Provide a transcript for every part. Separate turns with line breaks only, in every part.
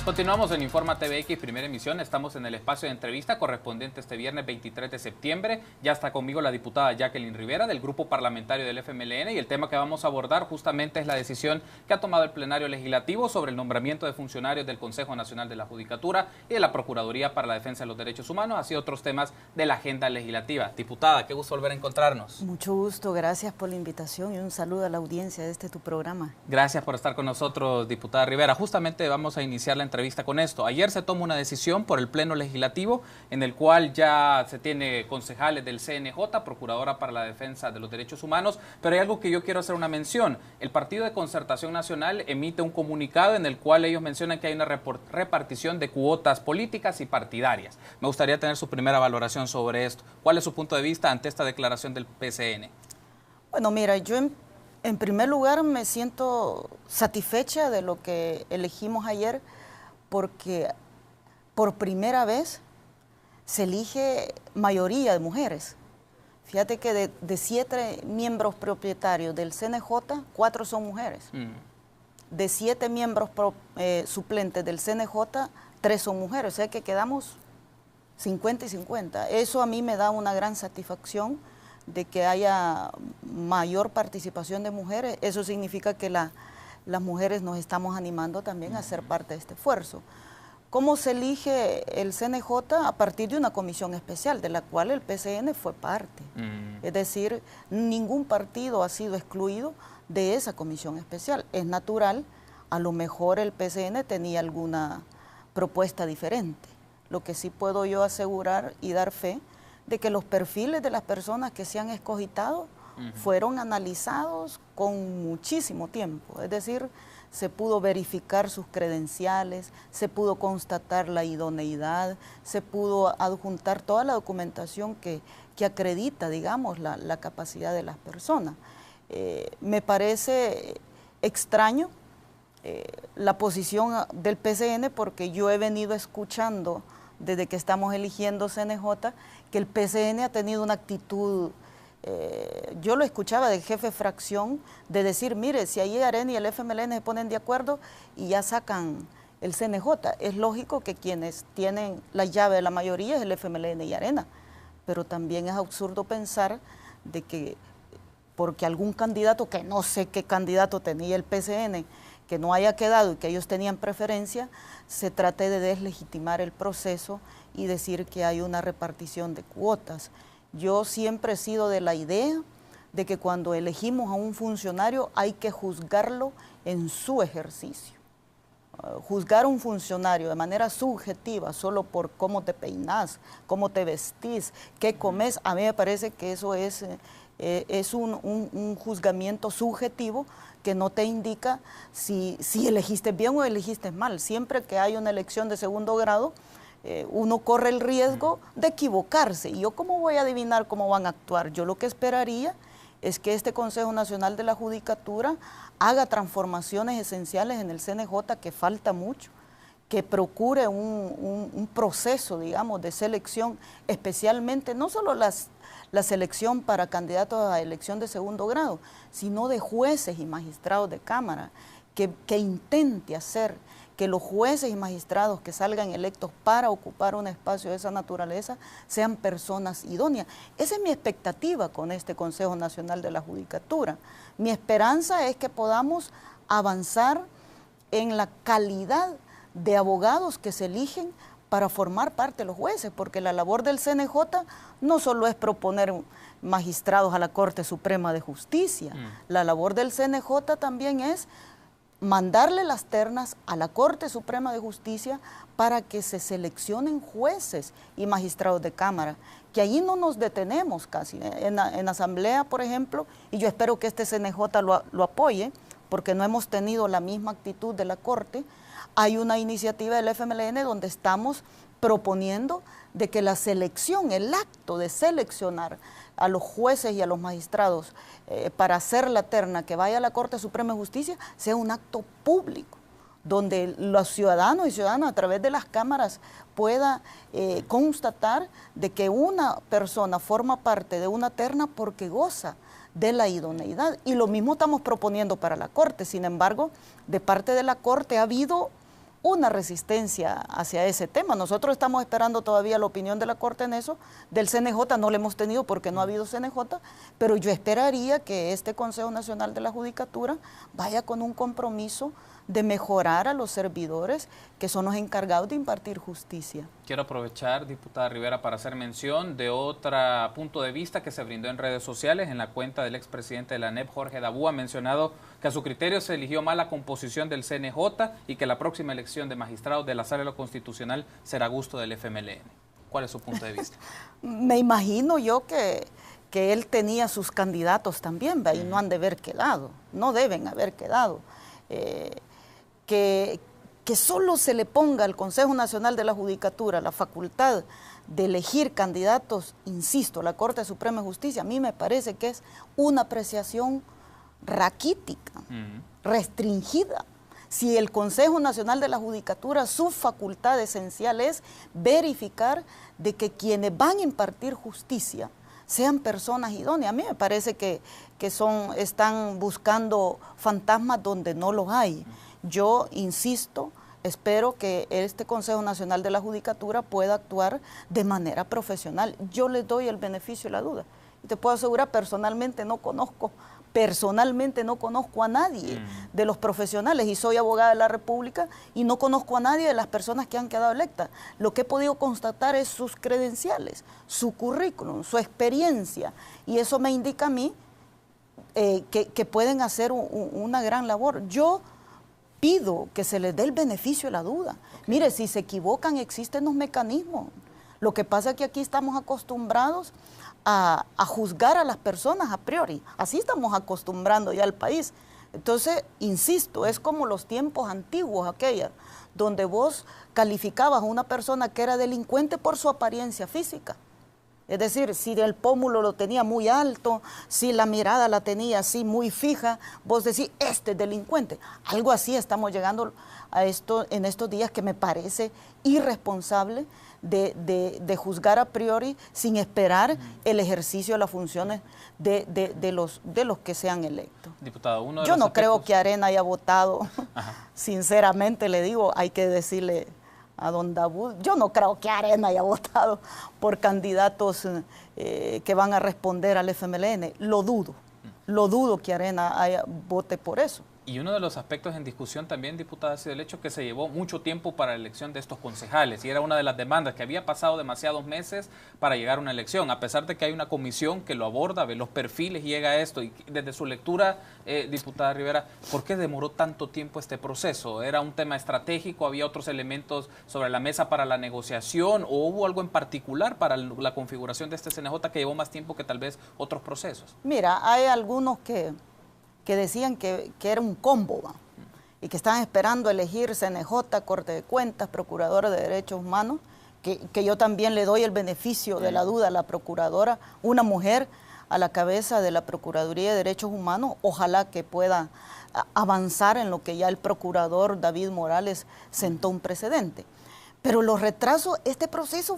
Continuamos en Informa TVX, primera emisión. Estamos en el espacio de entrevista correspondiente este viernes 23 de septiembre. Ya está conmigo la diputada Jacqueline Rivera del grupo parlamentario del FMLN, y el tema que vamos a abordar justamente es la decisión que ha tomado el plenario legislativo sobre el nombramiento de funcionarios del Consejo Nacional de la Judicatura y de la Procuraduría para la Defensa de los Derechos Humanos, así otros temas de la agenda legislativa. Diputada, qué gusto volver a encontrarnos.
Mucho gusto, gracias por la invitación y un saludo a la audiencia de tu programa.
Gracias por estar con nosotros, diputada Rivera. Justamente vamos a iniciar la entrevista con esto. Ayer se toma una decisión por el Pleno Legislativo en el cual ya se tiene concejales del CNJ, Procuradora para la Defensa de los Derechos Humanos, pero hay algo que yo quiero hacer una mención. El Partido de Concertación Nacional emite un comunicado en el cual ellos mencionan que hay una repartición de cuotas políticas y partidarias. Me gustaría tener su primera valoración sobre esto. ¿Cuál es su punto de vista ante esta declaración del PCN?
Bueno, mira, yo en primer lugar me siento satisfecha de lo que elegimos ayer, porque por primera vez se elige mayoría de mujeres. Fíjate que de 7 miembros propietarios del CNJ, 4 son mujeres. De 7 miembros suplentes del CNJ, 3 son mujeres. O sea que quedamos 50 y 50. Eso a mí me da una gran satisfacción de que haya mayor participación de mujeres. Eso significa que las mujeres nos estamos animando también a ser parte de este esfuerzo. ¿Cómo se elige el CNJ? A partir de una comisión especial, de la cual el PCN fue parte. Es decir, ningún partido ha sido excluido de esa comisión especial. Es natural, a lo mejor el PCN tenía alguna propuesta diferente. Lo que sí puedo yo asegurar y dar fe de que los perfiles de las personas que se han escogitado fueron analizados con muchísimo tiempo. Es decir, se pudo verificar sus credenciales, se pudo constatar la idoneidad, se pudo adjuntar toda la documentación que acredita, digamos, la capacidad de las personas. Me parece extraño la posición del PCN, porque yo he venido escuchando desde que estamos eligiendo CNJ que el PCN ha tenido una actitud, yo lo escuchaba del jefe de fracción, de decir, mire, si ahí Arena y el FMLN se ponen de acuerdo y ya sacan el CNJ. Es lógico que quienes tienen la llave de la mayoría es el FMLN y Arena, pero también es absurdo pensar de que porque algún candidato, que no sé qué candidato tenía el PCN, que no haya quedado y que ellos tenían preferencia, se trate de deslegitimar el proceso y decir que hay una repartición de cuotas. Yo siempre he sido de la idea de que cuando elegimos a un funcionario hay que juzgarlo en su ejercicio. Juzgar a un funcionario de manera subjetiva, solo por cómo te peinas, cómo te vestís, qué comes, a mí me parece que eso es un juzgamiento subjetivo que no te indica si elegiste bien o elegiste mal. Siempre que hay una elección de segundo grado, uno corre el riesgo de equivocarse. ¿Y yo cómo voy a adivinar cómo van a actuar? Yo lo que esperaría es que este Consejo Nacional de la Judicatura haga transformaciones esenciales en el CNJ, que falta mucho, que procure un proceso, digamos, de selección, especialmente, no solo la selección para candidatos a elección de segundo grado, sino de jueces y magistrados de Cámara, que intente hacer que los jueces y magistrados que salgan electos para ocupar un espacio de esa naturaleza sean personas idóneas. Esa es mi expectativa con este Consejo Nacional de la Judicatura. Mi esperanza es que podamos avanzar en la calidad de abogados que se eligen para formar parte de los jueces, porque la labor del CNJ no solo es proponer magistrados a la Corte Suprema de Justicia, la labor del CNJ también es mandarle las ternas a la Corte Suprema de Justicia para que se seleccionen jueces y magistrados de Cámara, que allí no nos detenemos casi. En asamblea, por ejemplo, y yo espero que este CNJ lo apoye, porque no hemos tenido la misma actitud de la Corte, hay una iniciativa del FMLN donde estamos proponiendo de que la selección, el acto de seleccionar a los jueces y a los magistrados para hacer la terna que vaya a la Corte Suprema de Justicia sea un acto público, donde los ciudadanos y ciudadanas a través de las cámaras pueda constatar de que una persona forma parte de una terna porque goza de la idoneidad. Y lo mismo estamos proponiendo para la Corte. Sin embargo, de parte de la Corte ha habido una resistencia hacia ese tema. Nosotros estamos esperando todavía la opinión de la Corte en eso. Del CNJ no la hemos tenido porque no ha habido CNJ, pero yo esperaría que este Consejo Nacional de la Judicatura vaya con un compromiso de mejorar a los servidores que son los encargados de impartir justicia.
Quiero aprovechar, diputada Rivera, para hacer mención de otro punto de vista que se brindó en redes sociales. En la cuenta del expresidente de la ANEP, Jorge Dabú, ha mencionado que a su criterio se eligió mal la composición del CNJ y que la próxima elección de magistrados de la Sala de lo Constitucional será a gusto del FMLN. ¿Cuál es su punto de vista?
Me imagino yo que él tenía sus candidatos también, y no han de haber quedado, no deben haber quedado. Que solo se le ponga al Consejo Nacional de la Judicatura la facultad de elegir candidatos, insisto, la Corte Suprema de Justicia, a mí me parece que es una apreciación raquítica, restringida. Si el Consejo Nacional de la Judicatura, su facultad esencial es verificar de que quienes van a impartir justicia sean personas idóneas. A mí me parece que están buscando fantasmas donde no los hay. Yo insisto, espero que este Consejo Nacional de la Judicatura pueda actuar de manera profesional. Yo les doy el beneficio de la duda. Y te puedo asegurar, personalmente no conozco a nadie de los profesionales, y soy abogada de la República y no conozco a nadie de las personas que han quedado electas. Lo que he podido constatar es sus credenciales, su currículum, su experiencia, y eso me indica a mí que pueden hacer una gran labor. Yo pido que se les dé el beneficio de la duda. Mire, si se equivocan, existen los mecanismos. Lo que pasa es que aquí estamos acostumbrados a juzgar a las personas a priori. Así estamos acostumbrando ya al país. Entonces, insisto, es como los tiempos antiguos, aquella, donde vos calificabas a una persona que era delincuente por su apariencia física. Es decir, si el pómulo lo tenía muy alto, si la mirada la tenía así muy fija, vos decís, este es delincuente. Algo así estamos llegando a esto en estos días, que me parece irresponsable de juzgar a priori sin esperar el ejercicio de las funciones de los que sean electos.
Diputado,
yo no creo que Arena haya votado, sinceramente le digo, hay que decirle a don Dabú, yo no creo que Arena haya votado por candidatos que van a responder al FMLN. Lo dudo que Arena vote por eso.
Y uno de los aspectos en discusión también, diputada, ha sido el hecho que se llevó mucho tiempo para la elección de estos concejales, y era una de las demandas, que había pasado demasiados meses para llegar a una elección, a pesar de que hay una comisión que lo aborda, ve los perfiles, llega a esto. Y desde su lectura, diputada Rivera, ¿por qué demoró tanto tiempo este proceso? ¿Era un tema estratégico? ¿Había otros elementos sobre la mesa para la negociación? ¿O hubo algo en particular para la configuración de este CNJ que llevó más tiempo que tal vez otros procesos?
Mira, hay algunos que decían que era un combo, ¿va? Y que estaban esperando elegir CNJ, Corte de Cuentas, Procuradora de Derechos Humanos, que yo también le doy el beneficio de la duda a la Procuradora, una mujer a la cabeza de la Procuraduría de Derechos Humanos, ojalá que pueda avanzar en lo que ya el Procurador David Morales sentó un precedente. Pero los retrasos, este proceso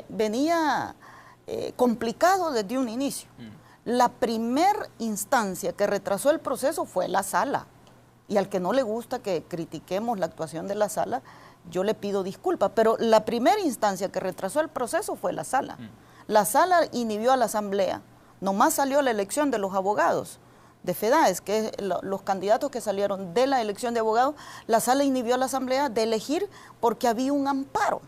venía complicado desde un inicio. La primera instancia que retrasó el proceso fue la sala, y al que no le gusta que critiquemos la actuación de la sala, yo le pido disculpas, pero la primera instancia que retrasó el proceso fue la sala. La sala inhibió a la asamblea, nomás salió la elección de los abogados de FEDAES, que es los candidatos que salieron de la elección de abogados. La sala inhibió a la asamblea de elegir porque había un amparo.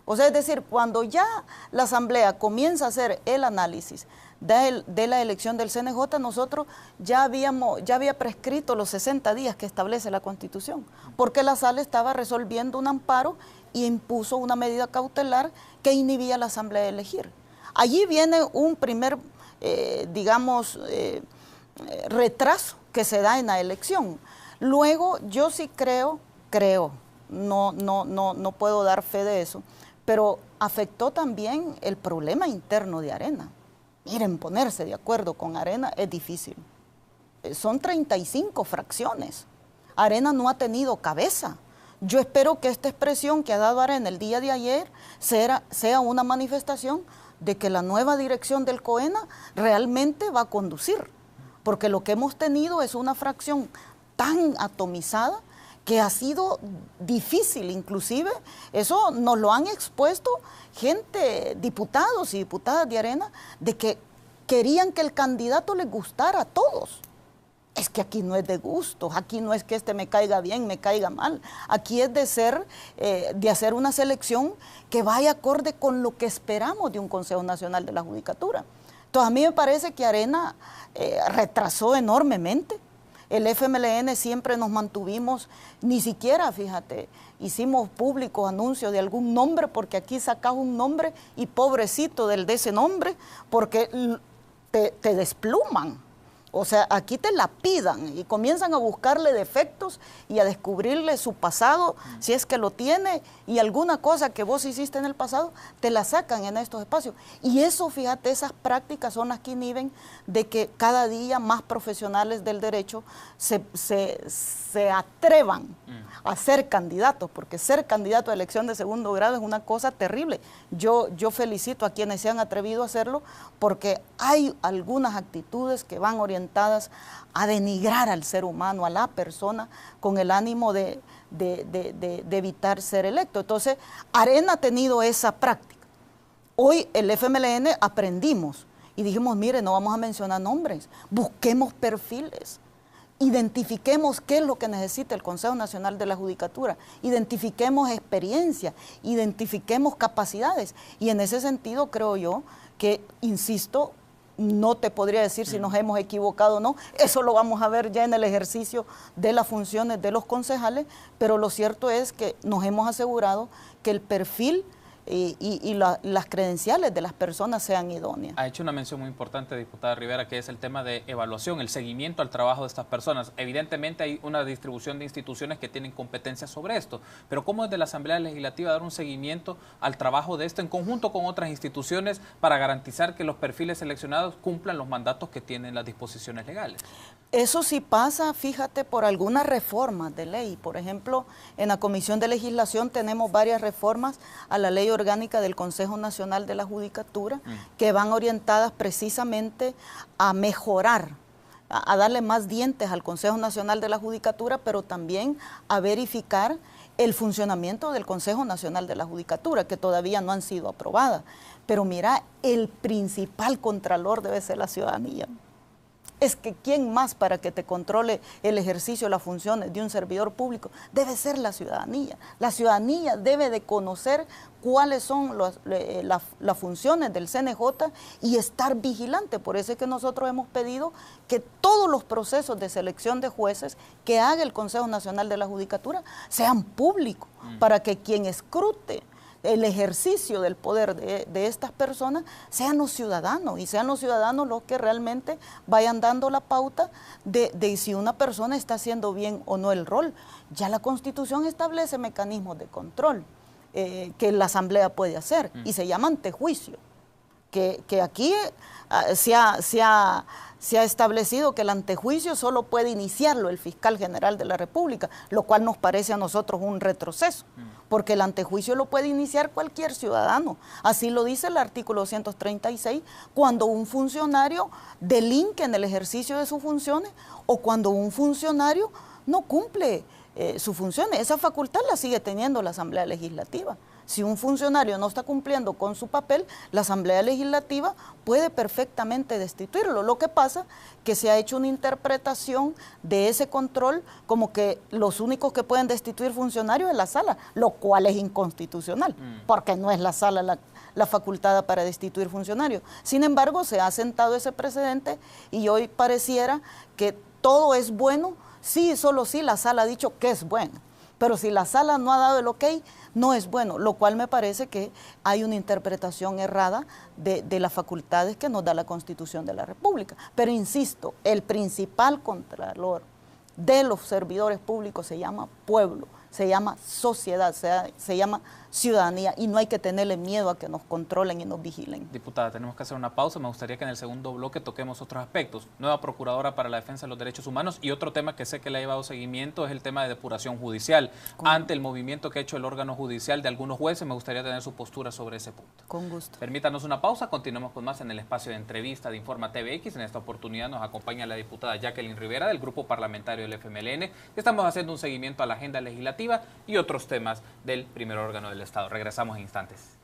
O sea, es decir, cuando ya la asamblea comienza a hacer el análisis de la elección del CNJ, nosotros ya había prescrito los 60 días que establece la Constitución, porque la sala estaba resolviendo un amparo y impuso una medida cautelar que inhibía a la asamblea de elegir. Allí viene un primer, retraso que se da en la elección. Luego, yo sí creo, no puedo dar fe de eso, pero afectó también el problema interno de Arena. Miren, ponerse de acuerdo con Arena es difícil. Son 35 fracciones. Arena no ha tenido cabeza. Yo espero que esta expresión que ha dado Arena el día de ayer sea una manifestación de que la nueva dirección del COENA realmente va a conducir. Porque lo que hemos tenido es una fracción tan atomizada que ha sido difícil, inclusive eso nos lo han expuesto gente, diputados y diputadas de Arena, de que querían que el candidato les gustara a todos. Es que aquí no es de gustos, aquí no es que este me caiga bien, me caiga mal, aquí es de hacer una selección que vaya acorde con lo que esperamos de un Consejo Nacional de la Judicatura. Entonces a mí me parece que Arena retrasó enormemente. El FMLN siempre nos mantuvimos, ni siquiera, fíjate, hicimos públicos anuncios de algún nombre, porque aquí sacas un nombre y pobrecito de ese nombre, porque te despluman. O sea, aquí te la pidan y comienzan a buscarle defectos y a descubrirle su pasado, si es que lo tiene, y alguna cosa que vos hiciste en el pasado, te la sacan en estos espacios. Y eso, fíjate, esas prácticas son las que inhiben de que cada día más profesionales del derecho se atrevan a ser candidatos, porque ser candidato a elección de segundo grado es una cosa terrible. Yo felicito a quienes se han atrevido a hacerlo, porque hay algunas actitudes que van orientadas a denigrar al ser humano, a la persona, con el ánimo de evitar ser electo. Entonces, Arena ha tenido esa práctica. Hoy el FMLN aprendimos y dijimos, mire, no vamos a mencionar nombres, busquemos perfiles. Identifiquemos qué es lo que necesita el Consejo Nacional de la Judicatura, identifiquemos experiencia, identifiquemos capacidades. Y en ese sentido creo yo que, insisto, no te podría decir si nos hemos equivocado o no, eso lo vamos a ver ya en el ejercicio de las funciones de los concejales, pero lo cierto es que nos hemos asegurado que el perfil y las credenciales de las personas sean idóneas.
Ha hecho una mención muy importante, diputada Rivera, que es el tema de evaluación, el seguimiento al trabajo de estas personas. Evidentemente hay una distribución de instituciones que tienen competencias sobre esto, pero ¿cómo desde la Asamblea Legislativa dar un seguimiento al trabajo de esto en conjunto con otras instituciones para garantizar que los perfiles seleccionados cumplan los mandatos que tienen las disposiciones legales?
Eso sí pasa, fíjate, por algunas reformas de ley. Por ejemplo, en la Comisión de Legislación tenemos varias reformas a la Ley Orgánica del Consejo Nacional de la Judicatura que van orientadas precisamente a mejorar, a darle más dientes al Consejo Nacional de la Judicatura, pero también a verificar el funcionamiento del Consejo Nacional de la Judicatura, que todavía no han sido aprobadas. Pero mira, el principal contralor debe ser la ciudadanía. Es que ¿quién más para que te controle el ejercicio de las funciones de un servidor público? Debe ser la ciudadanía. La ciudadanía debe de conocer cuáles son las funciones del CNJ y estar vigilante. Por eso es que nosotros hemos pedido que todos los procesos de selección de jueces que haga el Consejo Nacional de la Judicatura sean públicos, para que quien escrute el ejercicio del poder de estas personas sean los ciudadanos, y sean los ciudadanos los que realmente vayan dando la pauta de si una persona está haciendo bien o no el rol. Ya la Constitución establece mecanismos de control que la Asamblea puede hacer y se llama antejuicio, que aquí se ha establecido que el antejuicio solo puede iniciarlo el fiscal general de la República, lo cual nos parece a nosotros un retroceso, porque el antejuicio lo puede iniciar cualquier ciudadano. Así lo dice el artículo 236, cuando un funcionario delinque en el ejercicio de sus funciones o cuando un funcionario no cumple sus funciones. Esa facultad la sigue teniendo la Asamblea Legislativa. Si un funcionario no está cumpliendo con su papel, la Asamblea Legislativa puede perfectamente destituirlo. Lo que pasa es que se ha hecho una interpretación de ese control como que los únicos que pueden destituir funcionarios es la sala, lo cual es inconstitucional, porque no es la sala la facultada para destituir funcionarios. Sin embargo, se ha sentado ese precedente y hoy pareciera que todo es bueno, sí, solo sí la sala ha dicho que es bueno. Pero si la sala no ha dado el ok, no es bueno, lo cual me parece que hay una interpretación errada de las facultades que nos da la Constitución de la República. Pero insisto, el principal contralor de los servidores públicos se llama pueblo, se llama sociedad, se llama ciudadanía, y no hay que tenerle miedo a que nos controlen y nos vigilen.
Diputada, tenemos que hacer una pausa. Me gustaría que en el segundo bloque toquemos otros aspectos. Nueva Procuradora para la Defensa de los Derechos Humanos, y otro tema que sé que le ha llevado seguimiento es el tema de depuración judicial. Ante el movimiento que ha hecho el órgano judicial de algunos jueces, me gustaría tener su postura sobre ese punto.
Con gusto.
Permítanos una pausa, continuamos con más en el espacio de entrevista de Informa TVX. En esta oportunidad nos acompaña la diputada Jacqueline Rivera del Grupo Parlamentario del FMLN. Estamos haciendo un seguimiento a la agenda legislativa y otros temas del primer órgano del Estado. Regresamos en instantes.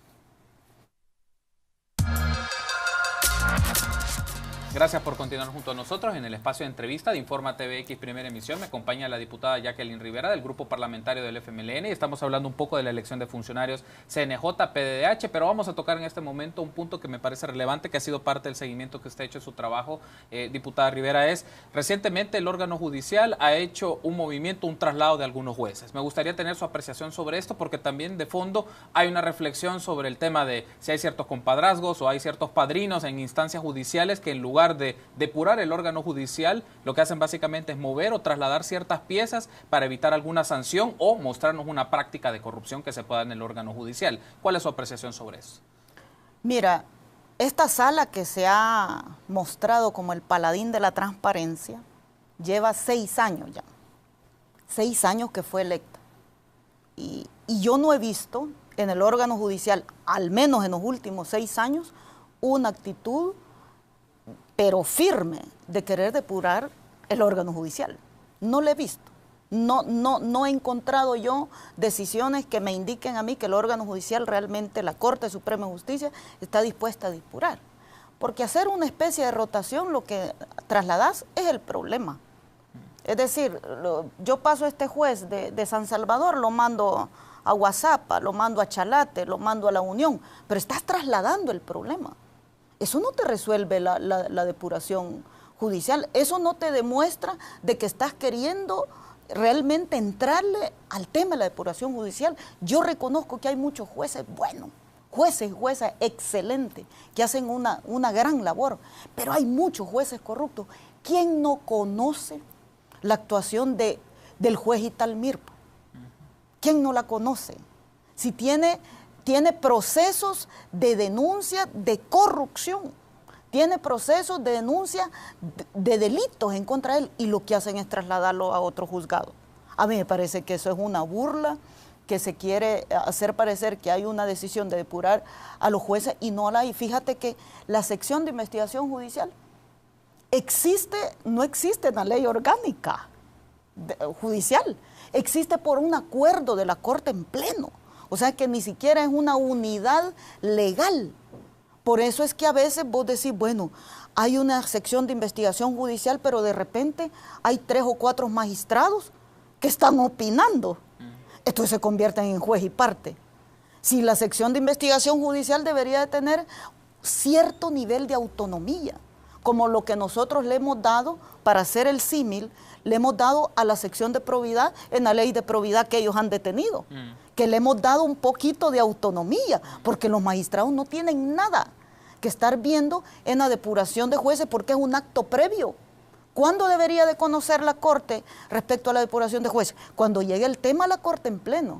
Gracias por continuar junto a nosotros en el espacio de entrevista de Informa TVX Primera Emisión. Me acompaña la diputada Jacqueline Rivera del Grupo Parlamentario del FMLN y estamos hablando un poco de la elección de funcionarios CNJ, PDDH, pero vamos a tocar en este momento un punto que me parece relevante, que ha sido parte del seguimiento que usted ha hecho en su trabajo, diputada Rivera, es recientemente el órgano judicial ha hecho un movimiento, un traslado de algunos jueces. Me gustaría tener su apreciación sobre esto, porque también de fondo hay una reflexión sobre el tema de si hay ciertos compadrazgos o hay ciertos padrinos en instancias judiciales que en lugar de depurar el órgano judicial, lo que hacen básicamente es mover o trasladar ciertas piezas para evitar alguna sanción o mostrarnos una práctica de corrupción que se pueda en el órgano judicial. ¿Cuál es su apreciación sobre eso?
Mira, esta sala que se ha mostrado como el paladín de la transparencia lleva 6 años ya. 6 años que fue electa. Y yo no he visto en el órgano judicial, al menos en los últimos 6 años, una actitud pero firme de querer depurar el órgano judicial. No lo he visto. No he encontrado yo decisiones que me indiquen a mí que el órgano judicial realmente, la Corte Suprema de Justicia, está dispuesta a depurar. Porque hacer una especie de rotación, lo que trasladas es el problema. Es decir, yo paso a este juez de San Salvador, lo mando a Guazapa, lo mando a Chalate, lo mando a La Unión, pero estás trasladando el problema. Eso no te resuelve la depuración judicial, eso no te demuestra de que estás queriendo realmente entrarle al tema de la depuración judicial. Yo reconozco que hay muchos jueces buenos, jueces y juezas excelentes, que hacen una gran labor, pero hay muchos jueces corruptos. ¿Quién no conoce la actuación del juez Italmirpa? ¿Quién no la conoce? Si tiene procesos de denuncia de corrupción, tiene procesos de denuncia de delitos en contra de él, y lo que hacen es trasladarlo a otro juzgado. A mí me parece que eso es una burla, que se quiere hacer parecer que hay una decisión de depurar a los jueces y no la hay. Fíjate que la sección de investigación judicial no existe en la ley orgánica judicial, existe por un acuerdo de la Corte en pleno. O sea que ni siquiera es una unidad legal. Por eso es que a veces vos decís, bueno, hay una sección de investigación judicial, pero de repente hay 3 o 4 magistrados que están opinando. Entonces se convierten en juez y parte. Si la sección de investigación judicial debería de tener cierto nivel de autonomía, como lo que nosotros le hemos dado, para hacer el símil, le hemos dado a la sección de probidad en la ley de probidad que ellos han detenido. Que le hemos dado un poquito de autonomía, porque los magistrados no tienen nada que estar viendo en la depuración de jueces, porque es un acto previo. ¿Cuándo debería de conocer la Corte respecto a la depuración de jueces? Cuando llegue el tema a la Corte en pleno.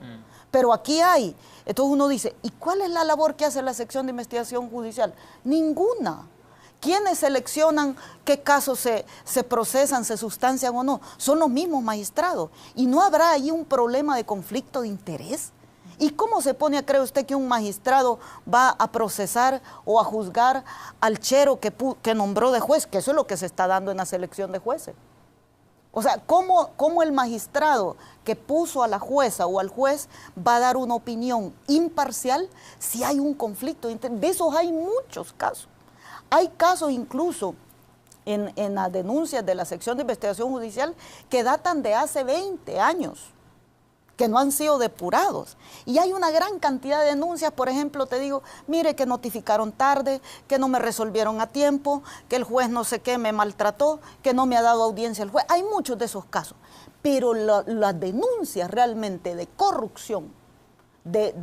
Pero aquí hay, entonces uno dice, ¿y cuál es la labor que hace la sección de investigación judicial? Ninguna. ¿Quiénes seleccionan qué casos se procesan, se sustancian o no? Son los mismos magistrados. ¿Y no habrá ahí un problema de conflicto de interés? ¿Y cómo se pone a creer usted que un magistrado va a procesar o a juzgar al chero que nombró de juez? Que eso es lo que se está dando en la selección de jueces. O sea, ¿cómo el magistrado que puso a la jueza o al juez va a dar una opinión imparcial si hay un conflicto de interés? De esos hay muchos casos. Hay casos incluso en las denuncias de la sección de investigación judicial que datan de hace 20 años, que no han sido depurados. Y hay una gran cantidad de denuncias, por ejemplo, te digo, mire que notificaron tarde, que no me resolvieron a tiempo, que el juez no sé qué me maltrató, que no me ha dado audiencia el juez. Hay muchos de esos casos, pero las denuncias realmente de corrupción, de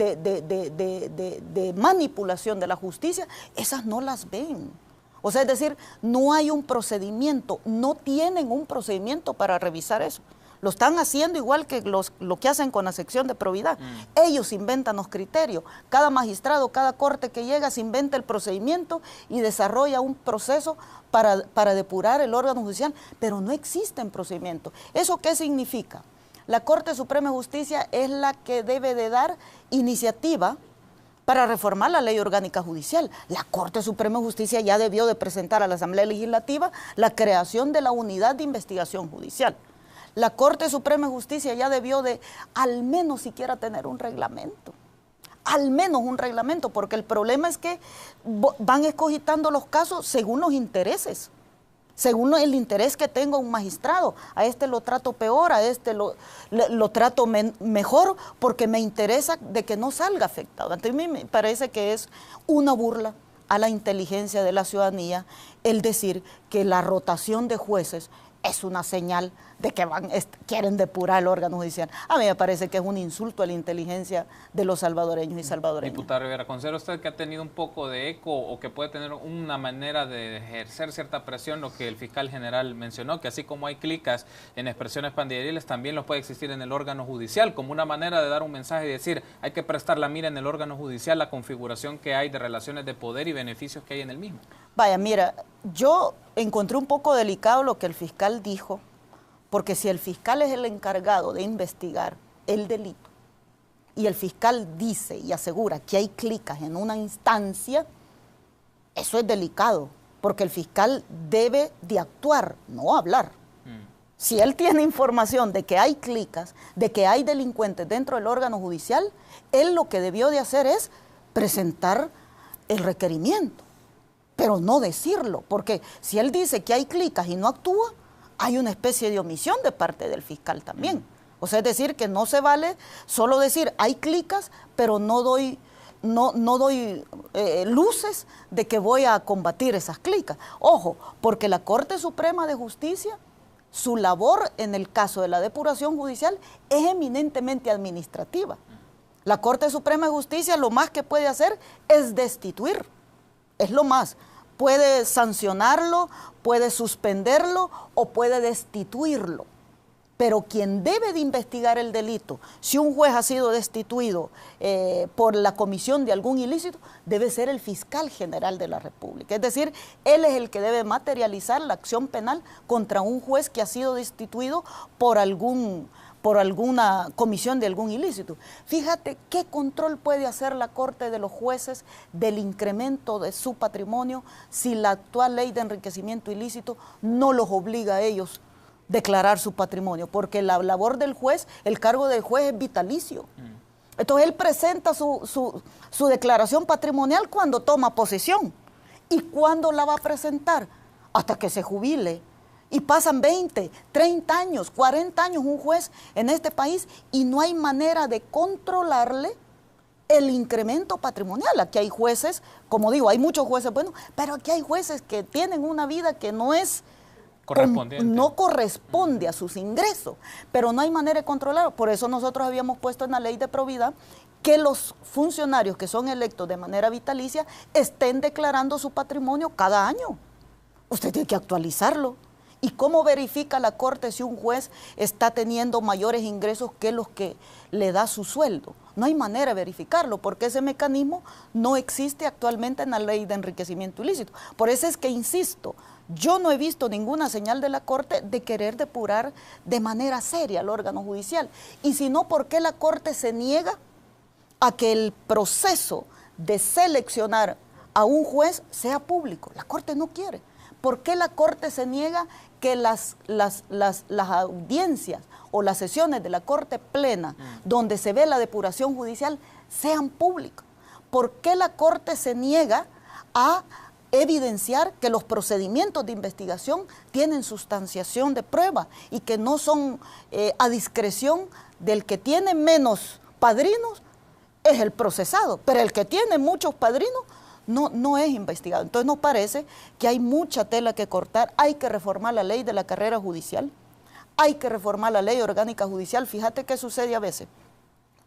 manipulación de la justicia, esas no las ven. O sea, es decir, no hay un procedimiento, no tienen un procedimiento para revisar eso. Lo están haciendo igual que lo que hacen con la sección de probidad. Ellos inventan los criterios. Cada magistrado, cada corte que llega se inventa el procedimiento y desarrolla un proceso para depurar el órgano judicial, pero no existen procedimientos. ¿Eso qué significa? La Corte Suprema de Justicia es la que debe de dar iniciativa para reformar la ley orgánica judicial. La Corte Suprema de Justicia ya debió de presentar a la Asamblea Legislativa la creación de la unidad de investigación judicial. La Corte Suprema de Justicia ya debió de al menos siquiera tener un reglamento. Al menos un reglamento, porque el problema es que van escogitando los casos según los intereses. Según el interés que tenga un magistrado, a este lo trato peor, a este lo trato mejor, porque me interesa de que no salga afectado. Entonces a mí me parece que es una burla a la inteligencia de la ciudadanía el decir que la rotación de jueces es una señal de que quieren depurar el órgano judicial. A mí me parece que es un insulto a la inteligencia de los salvadoreños y salvadoreñas.
Diputada Rivera, ¿considera usted que ha tenido un poco de eco o que puede tener una manera de ejercer cierta presión, lo que el fiscal general mencionó, que así como hay clicas en expresiones pandilleriles, también los puede existir en el órgano judicial, como una manera de dar un mensaje y decir, hay que prestar la mira en el órgano judicial, la configuración que hay de relaciones de poder y beneficios que hay en el mismo?
Vaya, mira, yo encontré un poco delicado lo que el fiscal dijo, porque si el fiscal es el encargado de investigar el delito y el fiscal dice y asegura que hay clicas en una instancia, eso es delicado, porque el fiscal debe de actuar, no hablar. Si él tiene información de que hay clicas, de que hay delincuentes dentro del órgano judicial, él lo que debió de hacer es presentar el requerimiento, pero no decirlo, porque si él dice que hay clicas y no actúa, hay una especie de omisión de parte del fiscal también. O sea, es decir, que no se vale solo decir hay clicas, pero no doy luces de que voy a combatir esas clicas. Ojo, porque la Corte Suprema de Justicia, su labor en el caso de la depuración judicial es eminentemente administrativa. La Corte Suprema de Justicia lo más que puede hacer es destituir, es lo más. Puede sancionarlo, puede suspenderlo o puede destituirlo. Pero quien debe de investigar el delito, si un juez ha sido destituido por la comisión de algún ilícito, debe ser el fiscal general de la República. Es decir, él es el que debe materializar la acción penal contra un juez que ha sido destituido por alguna comisión de algún ilícito. Fíjate qué control puede hacer la Corte de los jueces del incremento de su patrimonio si la actual ley de enriquecimiento ilícito no los obliga a ellos declarar su patrimonio, porque la labor del juez, el cargo del juez es vitalicio. Entonces él presenta su declaración patrimonial cuando toma posesión. ¿Y cuándo la va a presentar? Hasta que se jubile. Y pasan 20, 30 años, 40 años un juez en este país y no hay manera de controlarle el incremento patrimonial. Aquí hay jueces, como digo, hay muchos jueces buenos, pero aquí hay jueces que tienen una vida que no corresponde a sus ingresos, pero no hay manera de controlarlo. Por eso nosotros habíamos puesto en la ley de probidad que los funcionarios que son electos de manera vitalicia estén declarando su patrimonio cada año. Usted tiene que actualizarlo. ¿Y cómo verifica la Corte si un juez está teniendo mayores ingresos que los que le da su sueldo? No hay manera de verificarlo, porque ese mecanismo no existe actualmente en la ley de enriquecimiento ilícito. Por eso es que insisto, yo no he visto ninguna señal de la Corte de querer depurar de manera seria al órgano judicial. Y si no, ¿por qué la Corte se niega a que el proceso de seleccionar a un juez sea público? La Corte no quiere. ¿Por qué la Corte se niega que las audiencias o las sesiones de la Corte Plena, donde se ve la depuración judicial, sean públicas? ¿Por qué la Corte se niega a evidenciar que los procedimientos de investigación tienen sustanciación de prueba y que no son a discreción del que tiene menos padrinos, es el procesado, pero el que tiene muchos padrinos no es investigado? Entonces nos parece que hay mucha tela que cortar. Hay que reformar la ley de la carrera judicial, hay que reformar la ley orgánica judicial. Fíjate qué sucede a veces,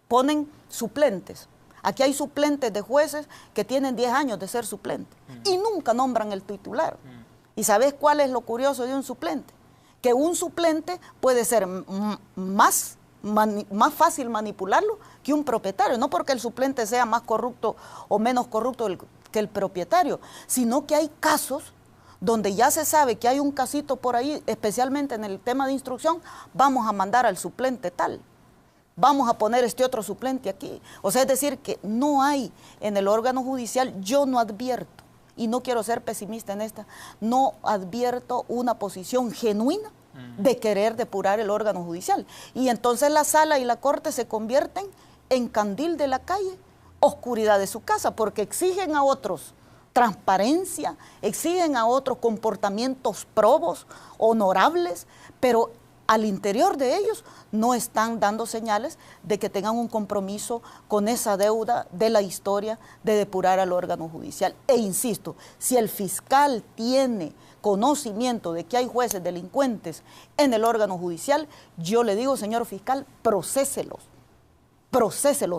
ponen suplentes. Aquí hay suplentes de jueces que tienen 10 años de ser suplentes y nunca nombran el titular. ¿Y sabes cuál es lo curioso de un suplente? que un suplente puede ser más fácil manipularlo que un propietario, no porque el suplente sea más corrupto o menos corrupto que el propietario, sino que hay casos donde ya se sabe que hay un casito por ahí, especialmente en el tema de instrucción, vamos a mandar al suplente tal, vamos a poner este otro suplente aquí. O sea, es decir, que no hay en el órgano judicial, yo no advierto, y no quiero ser pesimista en esta, no advierto una posición genuina de querer depurar el órgano judicial. Y entonces la sala y la corte se convierten en candil de la calle, oscuridad de su casa, porque exigen a otros transparencia, exigen a otros comportamientos probos, honorables, pero al interior de ellos no están dando señales de que tengan un compromiso con esa deuda de la historia de depurar al órgano judicial. E insisto, si el fiscal tiene conocimiento de que hay jueces delincuentes en el órgano judicial, yo le digo, señor fiscal, proceselos,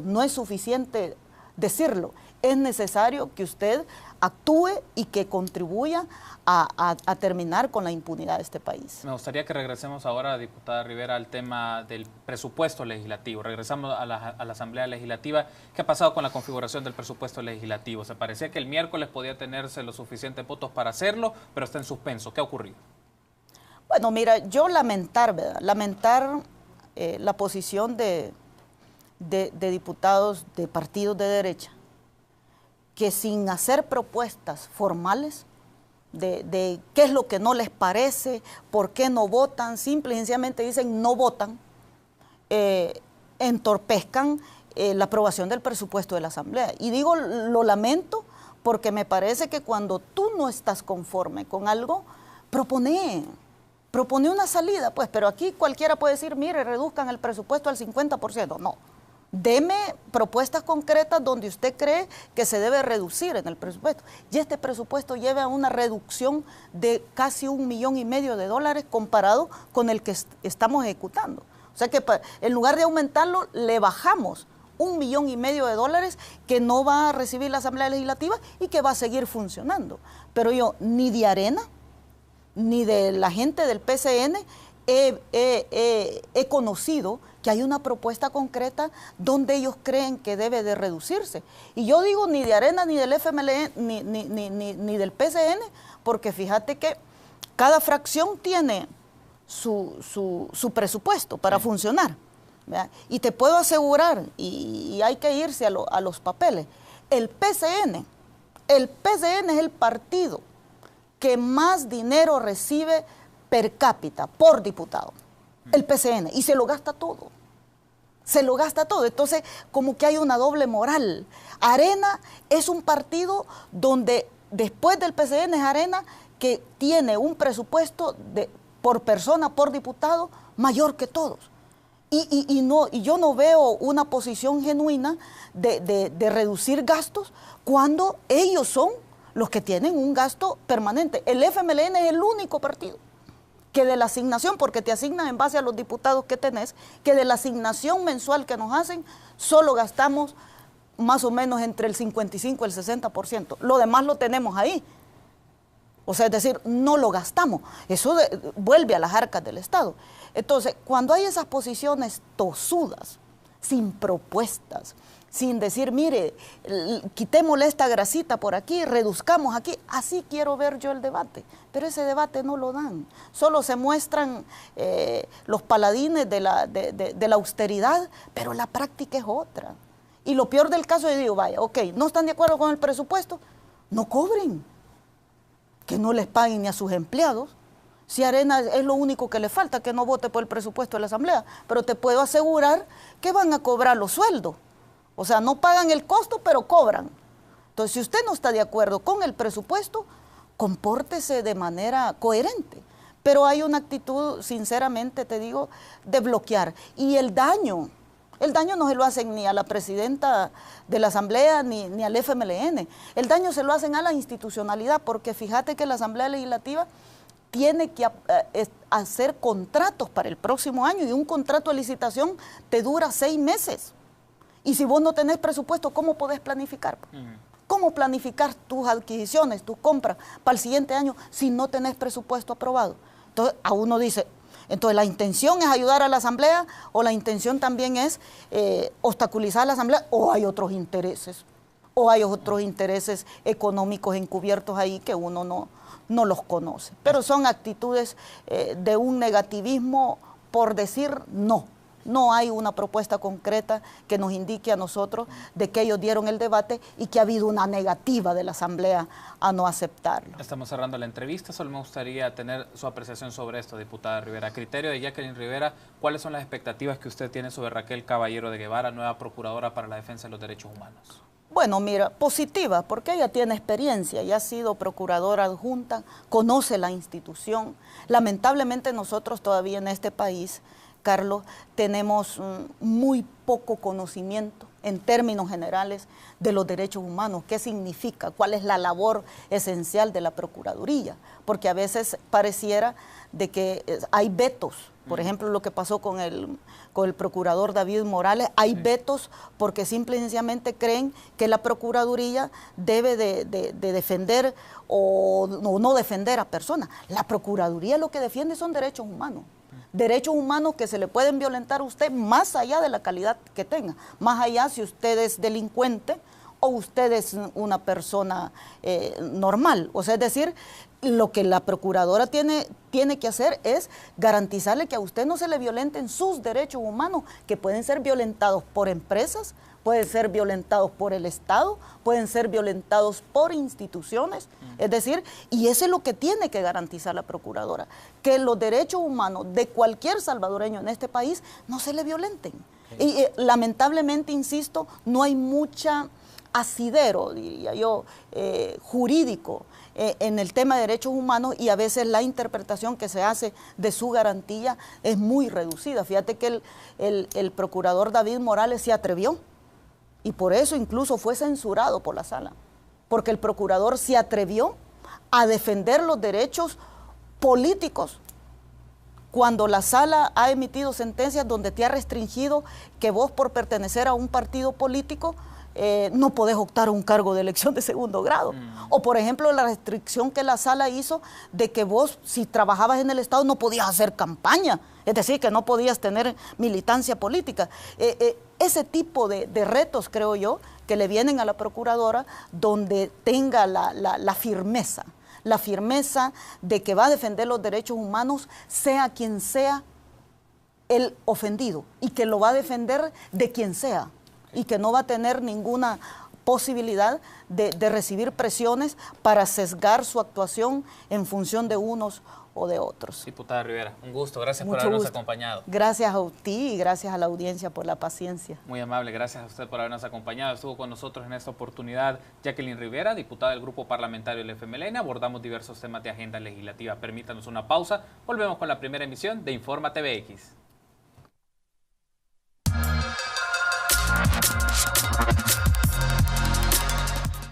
no es suficiente decirlo, es necesario que usted actúe y que contribuya a terminar con la impunidad de este país.
Me gustaría que regresemos ahora, diputada Rivera, al tema del presupuesto legislativo. Regresamos a la Asamblea Legislativa. ¿Qué ha pasado con la configuración del presupuesto legislativo? Se parecía que el miércoles podía tenerse los suficientes votos para hacerlo, pero está en suspenso. ¿Qué ha ocurrido?
Bueno, mira, yo lamentar la posición de diputados de partidos de derecha, que sin hacer propuestas formales de qué es lo que no les parece, por qué no votan, simple y sencillamente dicen no votan, entorpezcan la aprobación del presupuesto de la Asamblea. Y digo, lo lamento porque me parece que cuando tú no estás conforme con algo, propone una salida, pues, pero aquí cualquiera puede decir, mire, reduzcan el presupuesto al 50%, no. Deme propuestas concretas donde usted cree que se debe reducir en el presupuesto. Y este presupuesto lleva a una reducción de casi $1,5 millones comparado con el que estamos ejecutando. O sea que en lugar de aumentarlo, le bajamos $1,5 millones que no va a recibir la Asamblea Legislativa y que va a seguir funcionando. Pero yo ni de Arena, ni de la gente del PCN he conocido que hay una propuesta concreta donde ellos creen que debe de reducirse. Y yo digo ni de Arena, ni del FMLN, ni del PCN, porque fíjate que cada fracción tiene su presupuesto para funcionar, ¿verdad? Y te puedo asegurar, y hay que irse a los papeles, el PCN es el partido que más dinero recibe per cápita, por diputado, el PCN, y se lo gasta todo. Entonces, como que hay una doble moral. Arena es un partido donde, después del PCN, es Arena que tiene un presupuesto por persona, por diputado, mayor que todos. Y yo no veo una posición genuina de reducir gastos cuando ellos son los que tienen un gasto permanente. El FMLN es el único partido que de la asignación, porque te asignan en base a los diputados que tenés, que de la asignación mensual que nos hacen, solo gastamos más o menos entre el 55 y el 60%. Lo demás lo tenemos ahí. O sea, es decir, no lo gastamos. Eso vuelve a las arcas del Estado. Entonces, cuando hay esas posiciones tosudas, sin propuestas, sin decir, mire, quitémosle esta grasita por aquí, reduzcamos aquí, así quiero ver yo el debate. Pero ese debate no lo dan. Solo se muestran los paladines de la austeridad, pero la práctica es otra. Y lo peor del caso es, digo, vaya, ok, no están de acuerdo con el presupuesto, no cobren, que no les paguen ni a sus empleados. Si Arena es lo único que le falta, que no vote por el presupuesto de la Asamblea, pero te puedo asegurar que van a cobrar los sueldos. O sea, no pagan el costo, pero cobran. Entonces, si usted no está de acuerdo con el presupuesto, compórtese de manera coherente. Pero hay una actitud, sinceramente te digo, de bloquear. Y el daño no se lo hacen ni a la presidenta de la Asamblea ni al FMLN. El daño se lo hacen a la institucionalidad, porque fíjate que la Asamblea Legislativa tiene que hacer contratos para el próximo año, y un contrato de licitación te dura 6 meses. Y si vos no tenés presupuesto, ¿cómo podés planificar? ¿Cómo planificar tus adquisiciones, tus compras para el siguiente año si no tenés presupuesto aprobado? Entonces a uno dice, entonces la intención es ayudar a la Asamblea o la intención también es obstaculizar a la Asamblea o hay otros intereses. O hay otros intereses económicos encubiertos ahí que uno no los conoce. Pero son actitudes de un negativismo por decir no. No hay una propuesta concreta que nos indique a nosotros de que ellos dieron el debate y que ha habido una negativa de la Asamblea a no aceptarlo.
Estamos cerrando la entrevista, solo me gustaría tener su apreciación sobre esto, diputada Rivera. A criterio de Jacqueline Rivera, ¿cuáles son las expectativas que usted tiene sobre Raquel Caballero de Guevara, nueva procuradora para la defensa de los derechos humanos?
Bueno, mira, positiva, porque ella tiene experiencia, ya ha sido procuradora adjunta, conoce la institución. Lamentablemente nosotros todavía en este país, Carlos, tenemos muy poco conocimiento en términos generales de los derechos humanos, qué significa, cuál es la labor esencial de la Procuraduría, porque a veces pareciera de que hay vetos. Por ejemplo, lo que pasó con el procurador David Morales, hay vetos porque simple y sencillamente creen que la Procuraduría debe de defender o no defender a personas. La Procuraduría lo que defiende son derechos humanos. Derechos humanos que se le pueden violentar a usted más allá de la calidad que tenga, más allá si usted es delincuente o usted es una persona normal. O sea, es decir, lo que la procuradora tiene que hacer es garantizarle que a usted no se le violenten sus derechos humanos, que pueden ser violentados por empresas, pueden ser violentados por el Estado, pueden ser violentados por instituciones, es decir, y eso es lo que tiene que garantizar la procuradora, que los derechos humanos de cualquier salvadoreño en este país no se le violenten. Y lamentablemente, insisto, no hay mucha asidero, diría yo, jurídico en el tema de derechos humanos, y a veces la interpretación que se hace de su garantía es muy reducida. Fíjate que el procurador David Morales se atrevió y por eso incluso fue censurado por la sala, porque el procurador se atrevió a defender los derechos políticos cuando la sala ha emitido sentencias donde te ha restringido que vos por pertenecer a un partido político no podés optar a un cargo de elección de segundo grado. O por ejemplo la restricción que la sala hizo de que vos si trabajabas en el Estado no podías hacer campaña, es decir, que no podías tener militancia política. Ese tipo de retos, creo yo, que le vienen a la procuradora donde tenga la firmeza de que va a defender los derechos humanos, sea quien sea el ofendido, y que lo va a defender de quien sea, y que no va a tener ninguna posibilidad de recibir presiones para sesgar su actuación en función de unos o de otros.
Diputada Rivera, un gusto, gracias por habernos acompañado.
Gracias a ti y gracias a la audiencia por la paciencia.
Muy amable, gracias a usted por habernos acompañado. Estuvo con nosotros en esta oportunidad Jacqueline Rivera, diputada del Grupo Parlamentario del FMLN. Abordamos diversos temas de agenda legislativa. Permítanos una pausa, volvemos con la primera emisión de Infórmate BX.